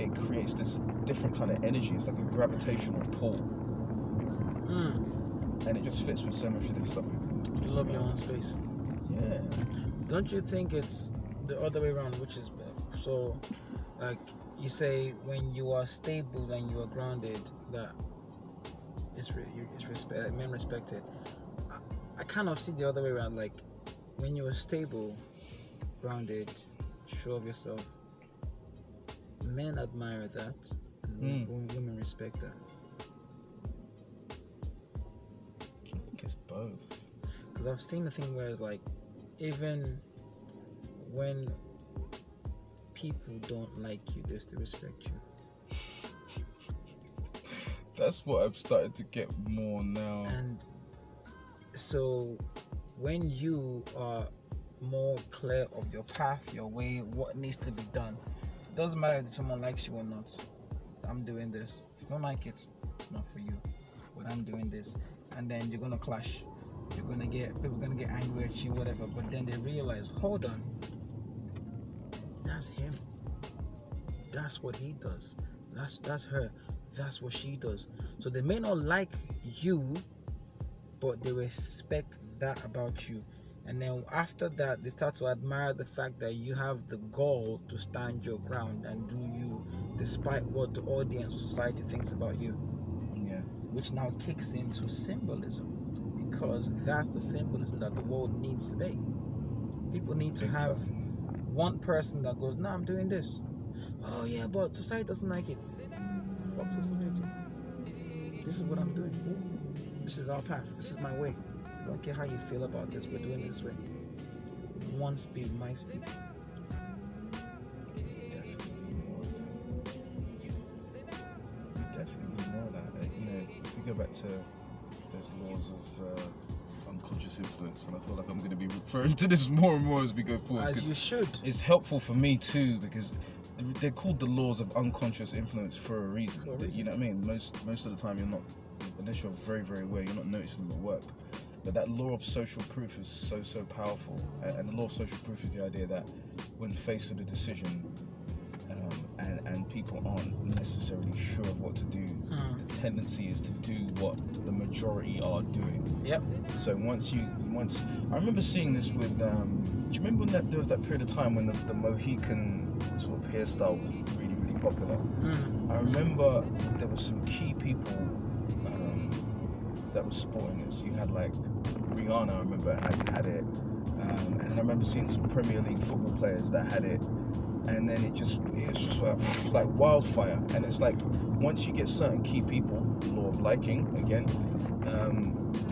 it creates this different kind of energy. It's like a gravitational pull. And it just fits with so much of this stuff. You love your own space. Yeah. Don't you think it's the other way around, which is so, like you say, when you are stable and you are grounded, that it's respect, men respect it. I kind of see the other way around, like when you are stable, grounded, sure of yourself, men admire that, and women respect that. I think it's both. Because I've seen the thing where it's like, even when people don't like you, they still respect you. That's what I've started to get more now. And so when you are more clear of your path, your way, what needs to be done, it doesn't matter if someone likes you or not. I'm doing this. If you don't like it, it's not for you. But I'm doing this. And then you're gonna clash. People gonna get angry at you, whatever. But then they realize, hold on, that's him. That's what he does. That's her. That's what she does. So they may not like you, but they respect that about you. And then after that, they start to admire the fact that you have the gall to stand your ground and do you, despite what the audience or society thinks about you. Yeah. Which now kicks into symbolism, because that's the symbolism that the world needs today. People need to have one person that goes, "No, I'm doing this." "Oh yeah, but society doesn't like it." Fuck society. This is what I'm doing. This is our path. This is my way. I don't care how you feel about this. We're doing it this way. One speed, my speed. Definitely more of that. Definitely more of that. You know, if we go back to those laws of unconscious influence, and I feel like I'm going to be referring to this more and more as we go forward. As you should. It's helpful for me too, because they're called the laws of unconscious influence for a reason. You know what I mean? Most of the time you're not, unless you're very, very aware, you're not noticing them at work. But that law of social proof is so powerful. And the law of social proof is the idea that when faced with a decision, and people aren't necessarily sure of what to do, the tendency is to do what the majority are doing. Yep. So once I remember seeing this with, do you remember when there was that period of time when the Mohican sort of hairstyle was really, really popular? I remember there were some key people that was sporting it. So you had like Rihanna, I remember had it, and I remember seeing some Premier League football players that had it, and then it's just like wildfire. And it's like once you get certain key people, law of liking again,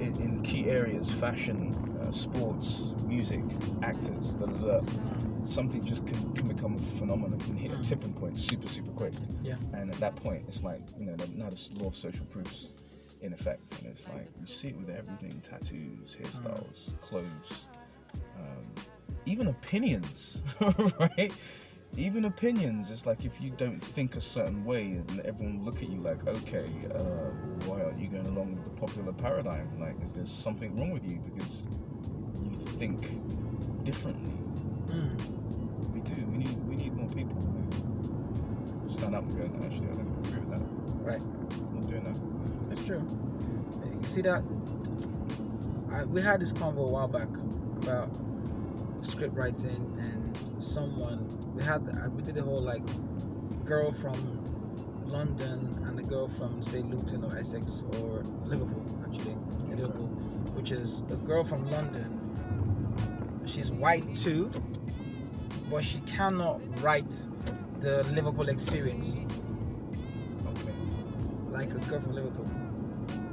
in key areas, fashion, sports, music, actors, something just can become a phenomenon and hit a tipping point super quick. Yeah. And at that point, it's like, you know, now the law of social proofs in effect, and it's like you see it with everything: tattoos, hairstyles, clothes, even opinions, right? Even opinions. It's like if you don't think a certain way, and everyone look at you like, okay, why aren't you going along with the popular paradigm? Like, is there something wrong with you because you think differently? We do. We need more people who stand up and go, no, actually, I don't agree with that. Right. I'm not doing that. That's true. You see that? We had this convo a while back about script writing, and we did a whole like girl from London and a girl from say Luton or Essex or Liverpool, actually. Liverpool, which is a girl from London. She's white too, but she cannot write the Liverpool experience. Okay. Like a girl from Liverpool.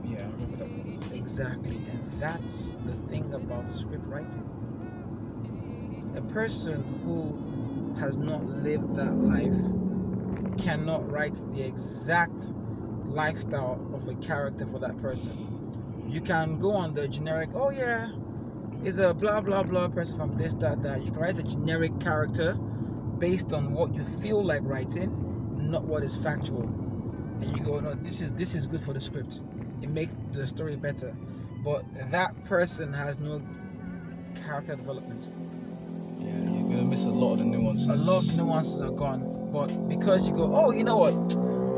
Yeah, I remember that conversation. Exactly, and that's the thing about script writing. A person who has not lived that life cannot write the exact lifestyle of a character for that person. You can go on the generic, oh yeah, is a blah blah blah person from this, that. You can write a generic character based on what you feel like writing, not what is factual. And you go, no, this is good for the script. It makes the story better. But that person has no character development. Yeah, you're gonna miss a lot of the nuances. A lot of the nuances are gone. But because you go, oh, you know what?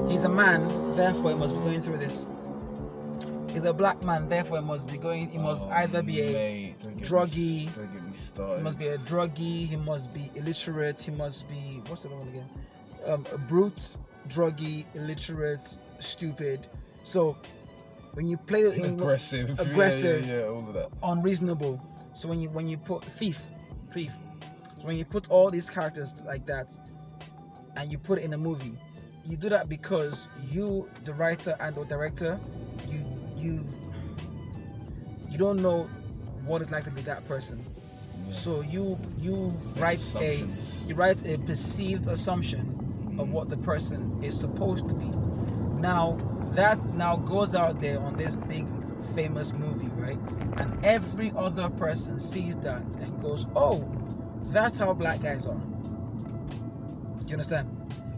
He's a man, therefore he must be going through this. He's a black man, therefore he must be going. He must either be a druggie. Don't get me started. He must be a druggie. He must be illiterate. He must be what's the other one again? A brute, druggie, illiterate, stupid. So when you play aggressive, yeah, all of that. Unreasonable. So when you put thief. So when you put all these characters like that, and you put it in a movie, you do that because you, the writer and the director, you don't know what it's like to be that person. Yeah. So you write a perceived assumption of what the person is supposed to be. Now that goes out there on this big famous movie, right? And every other person sees that and goes, oh, that's how black guys are. Do you understand?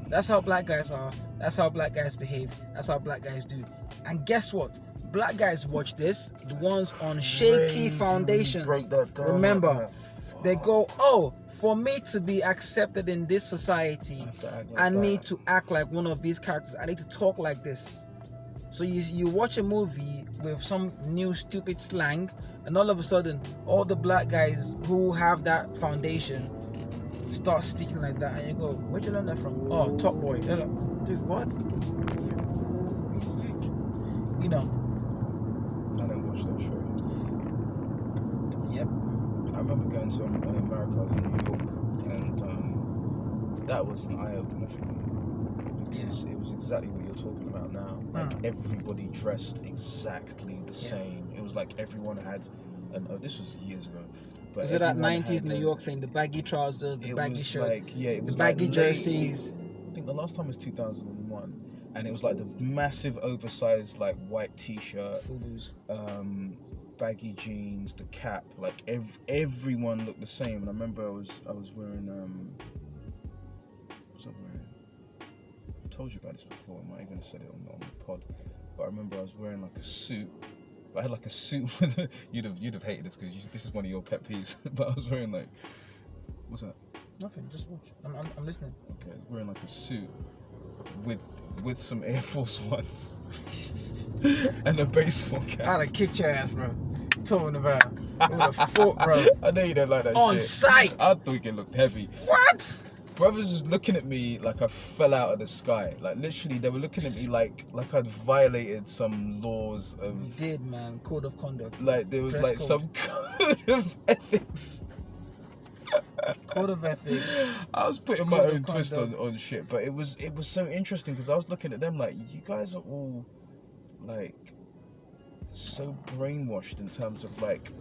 That's how black guys are. That's how black guys behave. That's how black guys do. And guess what? Black guys watch this. The ones on shaky foundation. Remember, they go, oh, for me to be accepted in this society, I need to act like one of these characters. I need to talk like this. So you watch a movie with some new stupid slang, and all of a sudden, all the black guys who have that foundation start speaking like that, and you go, where'd you learn that from? Oh, Top Boy. Dude, what? You know. I didn't watch that show. Yep. I remember going to America, I was in New York, and that was an eye-opener for me, because it was exactly what you're talking about now. Like everybody dressed exactly the same. It was like everyone had, this was years ago. But was it that 90s New York thing? The baggy trousers, the baggy shirt, it was the baggy like jerseys. I think the last time was 2001, and it was like the massive oversized like white t-shirt, baggy jeans, the cap. Like everyone looked the same. And I remember I was wearing what was I wearing? I told you about this before. I might even have said it on the pod. But I remember I was wearing like a suit. I had like a suit with you'd have hated this because this is one of your pet peeves. But I was wearing like, what's that? Nothing. Just watch. I'm listening. Okay, I was wearing like a suit with some Air Force Ones and a baseball cap. I'd have kicked your ass, bro. Talking about, I would have fought, bro. I know you don't like that on shit. Sight. I thought it looked heavy. What? Brothers was looking at me like I fell out of the sky. Like literally, they were looking at me like I'd violated some laws of. You did, man. Code of conduct. Like there was like some code of ethics. Code of ethics. I was putting my own twist on shit, but it was so interesting because I was looking at them like, you guys are all like so brainwashed in terms of like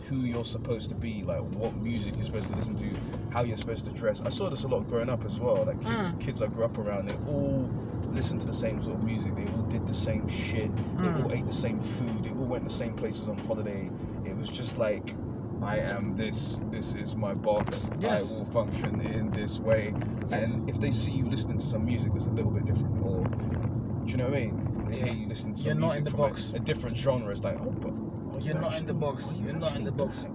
who you're supposed to be, like what music you're supposed to listen to, how you're supposed to dress. I saw this a lot growing up as well. Like kids I grew up around, they all listened to the same sort of music. They all did the same shit. They all ate the same food. They all went the same places on holiday. It was just like, I am this. This is my box. Yes. I will function in this way. Yes. And if they see you listening to some music that's a little bit different, or do you know what I mean? They hear you listening to some music from a different genre. It's like, you're not in the box. You're not in the box.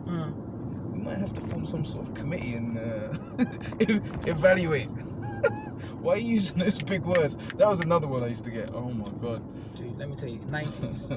We might have to form some sort of committee and evaluate. Why are you using those big words? That was another one I used to get. Oh my god. Dude, let me tell you, 90s.